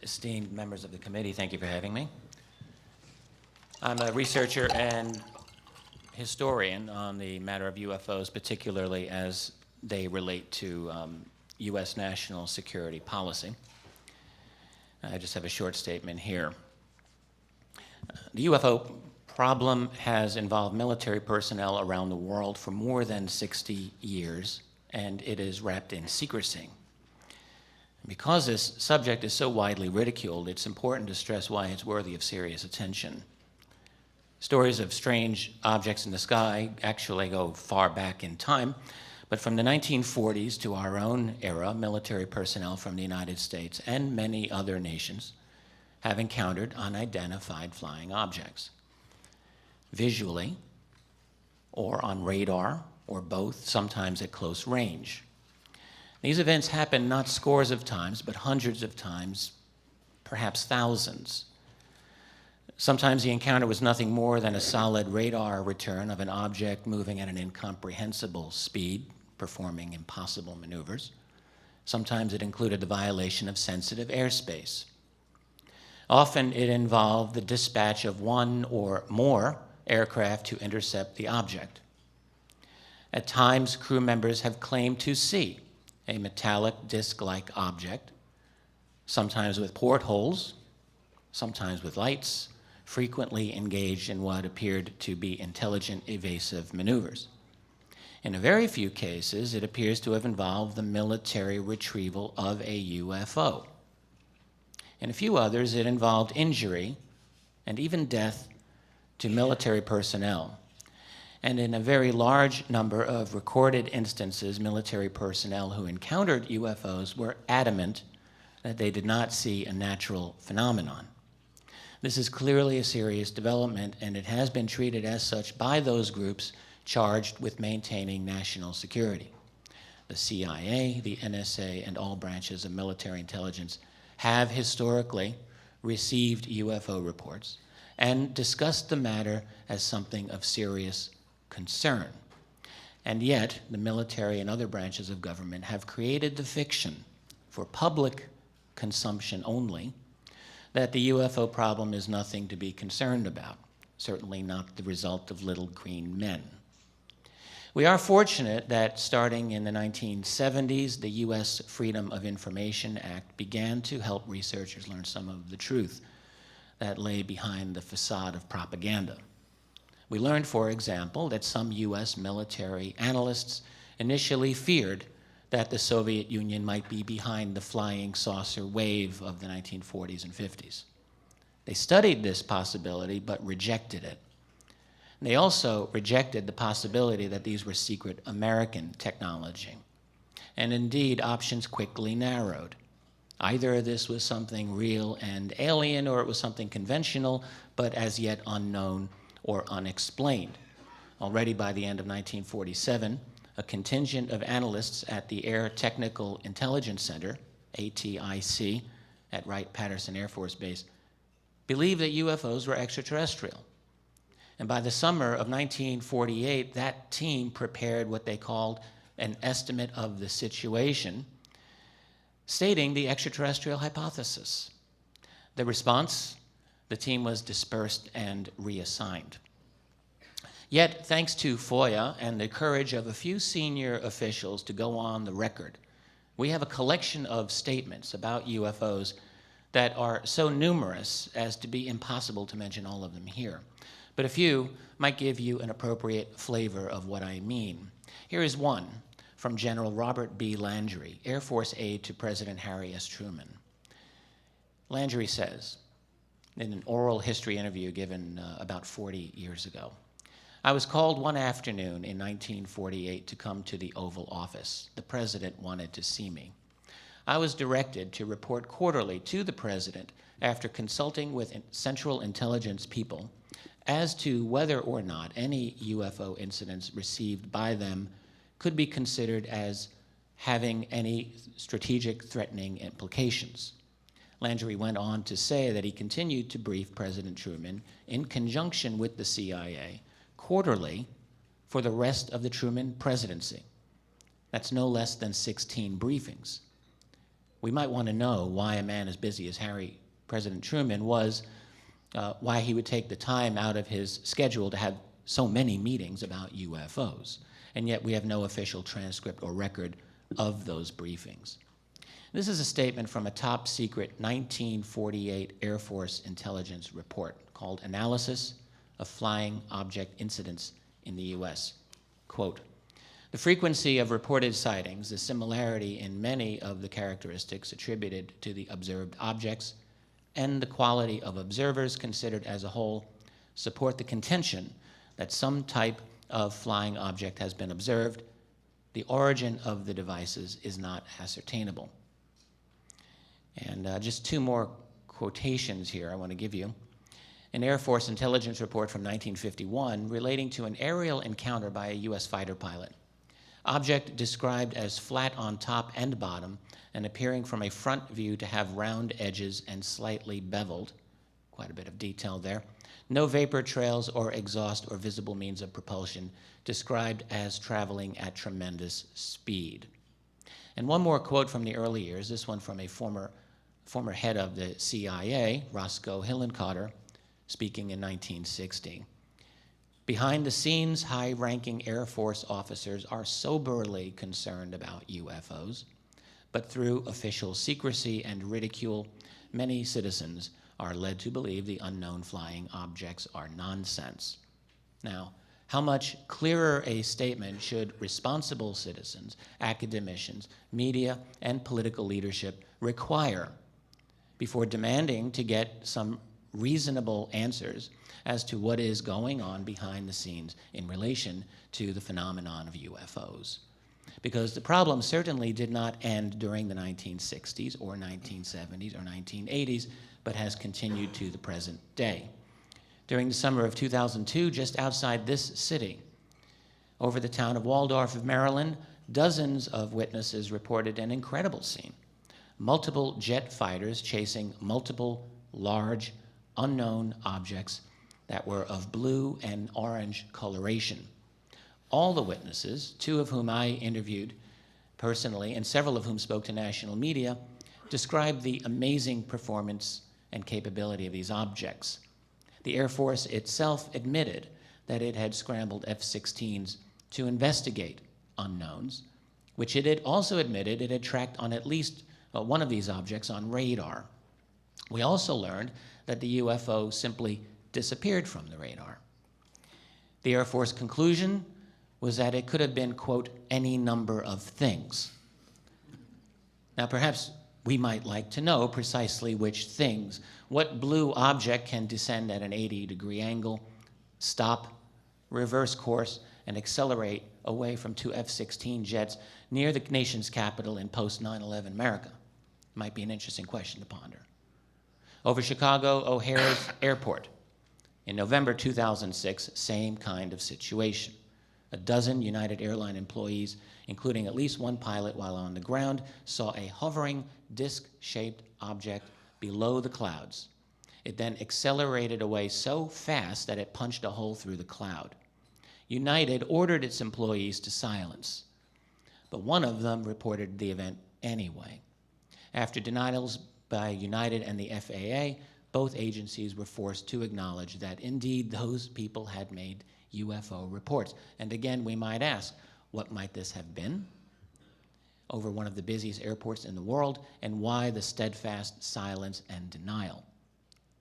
Esteemed members of the committee, thank you for having me. I'm a researcher and historian on the matter of UFOs, particularly as they relate to U.S. national security policy. I just have a short statement here. The UFO problem has involved military personnel around the world for more than 60 years, and it is wrapped in secrecy. Because this subject is so widely ridiculed, it's important to stress why it's worthy of serious attention. Stories of strange objects in the sky actually go far back in time, but from the 1940s to our own era, military personnel from the United States and many other nations have encountered unidentified flying objects, visually or on radar or both, sometimes at close range. These events happen not scores of times, but hundreds of times, perhaps thousands. Sometimes the encounter was nothing more than a solid radar return of an object moving at an incomprehensible speed, performing impossible maneuvers. Sometimes it included the violation of sensitive airspace. Often it involved the dispatch of one or more aircraft to intercept the object. At times, crew members have claimed to see a metallic disc-like object, sometimes with portholes, sometimes with lights, frequently engaged in what appeared to be intelligent evasive maneuvers. In a very few cases, it appears to have involved the military retrieval of a UFO. In a few others, it involved injury and even death to military personnel. And in a very large number of recorded instances, military personnel who encountered UFOs were adamant that they did not see a natural phenomenon. This is clearly a serious development, and it has been treated as such by those groups charged with maintaining national security. The CIA, the NSA, and all branches of military intelligence have historically received UFO reports and discussed the matter as something of serious concern. And yet, the military and other branches of government have created the fiction, for public consumption only, that the UFO problem is nothing to be concerned about, certainly not the result of little green men. We are fortunate that starting in the 1970s, the U.S. Freedom of Information Act began to help researchers learn some of the truth that lay behind the facade of propaganda. We learned, for example, that some U.S. military analysts initially feared that the Soviet Union might be behind the flying saucer wave of the 1940s and 50s. They studied this possibility, but rejected it. They also rejected the possibility that these were secret American technology. And indeed, options quickly narrowed. Either this was something real and alien, or it was something conventional, but as yet unknown or unexplained. Already by the end of 1947, a contingent of analysts at the Air Technical Intelligence Center, ATIC, at Wright-Patterson Air Force Base, believed that UFOs were extraterrestrial. And by the summer of 1948, that team prepared what they called an estimate of the situation, stating the extraterrestrial hypothesis. The response: the team was dispersed and reassigned. Yet, thanks to FOIA and the courage of a few senior officials to go on the record, we have a collection of statements about UFOs that are so numerous as to be impossible to mention all of them here. But a few might give you an appropriate flavor of what I mean. Here is one from General Robert B. Landry, Air Force aide to President Harry S. Truman. Landry says, in an oral history interview given about 40 years ago, "I was called one afternoon in 1948 to come to the Oval Office. The president wanted to see me. I was directed to report quarterly to the president after consulting with Central Intelligence people as to whether or not any UFO incidents received by them could be considered as having any strategic threatening implications." Landry went on to say that he continued to brief President Truman in conjunction with the CIA quarterly for the rest of the Truman presidency. That's no less than 16 briefings. we might want to know why a man as busy as President Truman was, why he would take the time out of his schedule to have so many meetings about UFOs. And yet we have no official transcript or record of those briefings. This is a statement from a top secret 1948 Air Force intelligence report called Analysis of Flying Object Incidents in the U.S. Quote, "The frequency of reported sightings, the similarity in many of the characteristics attributed to the observed objects, and the quality of observers considered as a whole support the contention that some type of flying object has been observed. The origin of the devices is not ascertainable." And just two more quotations here I want to give you. An Air Force intelligence report from 1951 relating to an aerial encounter by a U.S. fighter pilot. Object described as flat on top and bottom and appearing from a front view to have round edges and slightly beveled. Quite a bit of detail there. No vapor trails or exhaust or visible means of propulsion, described as traveling at tremendous speed. And one more quote from the early years, this one from a former head of the CIA, Roscoe Hillenkotter, speaking in 1960. "Behind the scenes, high-ranking Air Force officers are soberly concerned about UFOs, but through official secrecy and ridicule, many citizens are led to believe the unknown flying objects are nonsense." Now, how much clearer a statement should responsible citizens, academicians, media, and political leadership require before demanding to get some reasonable answers as to what is going on behind the scenes in relation to the phenomenon of UFOs? Because the problem certainly did not end during the 1960s or 1970s or 1980s, but has continued to the present day. During the summer of 2002, just outside this city, over the town of Waldorf of Maryland, dozens of witnesses reported an incredible scene. Multiple jet fighters chasing multiple large, unknown objects that were of blue and orange coloration. All the witnesses, two of whom I interviewed personally and several of whom spoke to national media, described the amazing performance and capability of these objects. The Air Force itself admitted that it had scrambled F-16s to investigate unknowns, which it had also admitted it had tracked on at least one of these objects on radar. We also learned that the UFO simply disappeared from the radar. The Air Force conclusion was that it could have been, quote, any number of things. Now, perhaps we might like to know precisely which things. What blue object can descend at an 80-degree angle, stop, reverse course, and accelerate away from two F-16 jets near the nation's capital in post-9/11 America? Might be an interesting question to ponder. Over Chicago O'Hare's airport, in November 2006, same kind of situation. A dozen United Airlines employees, including at least one pilot while on the ground, saw a hovering disc-shaped object below the clouds. It then accelerated away so fast that it punched a hole through the cloud. United ordered its employees to silence, but one of them reported the event anyway. After denials by United and the FAA, both agencies were forced to acknowledge that indeed those people had made UFO reports. And again, we might ask, what might this have been over one of the busiest airports in the world, and why the steadfast silence and denial?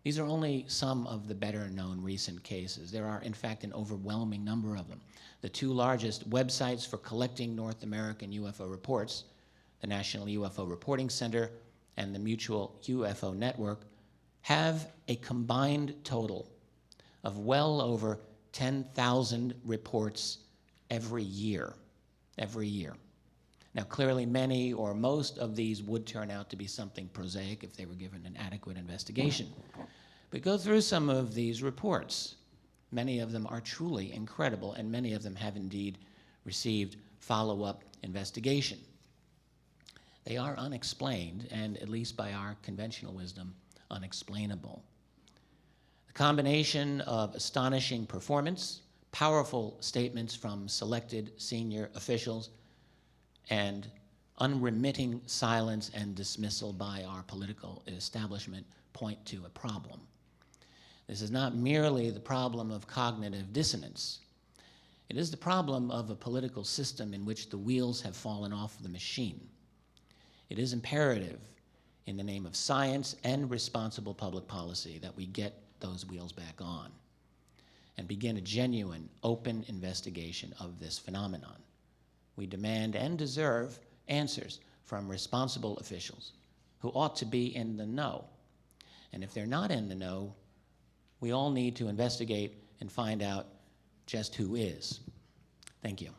These are only some of the better-known recent cases. There are, in fact, an overwhelming number of them. The two largest websites for collecting North American UFO reports, the National UFO Reporting Center and the Mutual UFO Network, have a combined total of well over 10,000 reports every year. Now, clearly many or most of these would turn out to be something prosaic if they were given an adequate investigation. But go through some of these reports. Many of them are truly incredible, and many of them have indeed received follow-up investigation. They are unexplained, and at least by our conventional wisdom, unexplainable. The combination of astonishing performance, powerful statements from selected senior officials, and unremitting silence and dismissal by our political establishment point to a problem. This is not merely the problem of cognitive dissonance. It is the problem of a political system in which the wheels have fallen off the machine. It is imperative, in the name of science and responsible public policy, that we get those wheels back on and begin a genuine, open investigation of this phenomenon. We demand and deserve answers from responsible officials who ought to be in the know. And if they're not in the know, we all need to investigate and find out just who is. Thank you.